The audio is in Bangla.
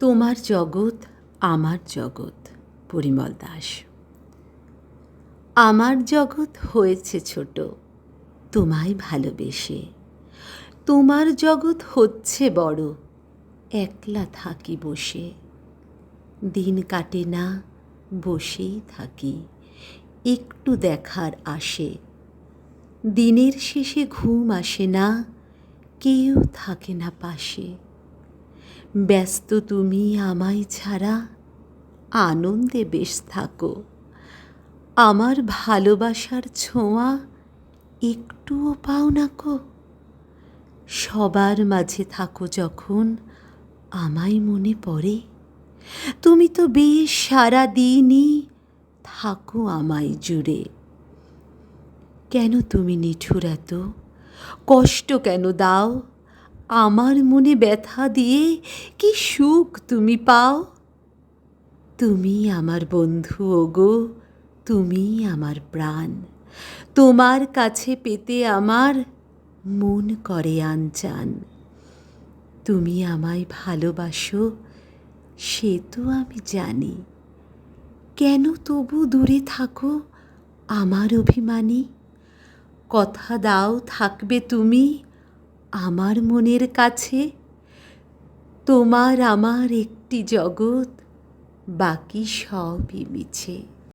তোমার জগৎ আমার জগৎ। পরিমল দাস। আমার জগৎ হয়েছে ছোট তোমায় ভালোবেসে, তোমার জগৎ হচ্ছে বড় একলা থাকি বসে। দিন কাটে না, বসেই থাকি একটু দেখার আশে। দিনের শেষে ঘুম আসে না, কেউ থাকে না পাশে। ব্যস্ত তুমি আমায় ছাড়া, আনন্দে বেশ থাকো। আমার ভালোবাসার ছোঁয়া একটুও পাও না কো। সবার মাঝে থাকো যখন আমায় মনে পড়ে, তুমি তো বেশ সারা দিনই থাকো আমায় জুড়ে। কেন তুমি নিঠুর এত, কষ্ট কেন দাও? আমার মনে ব্যথা দিয়ে কি সুখ তুমি পাও? তুমি আমার বন্ধু ওগো, তুমি আমার প্রাণ। তোমার কাছে পেতে আমার মন করে আনচান। তুমি আমায় ভালোবাসো সে তো আমি জানি, কেন তবু দূরে থাকো আমার অভিমানী? কথা দাও থাকবে তুমি আমার মনের কাছে। তোমার আমার একটি জগৎ, বাকি সবই মিছে।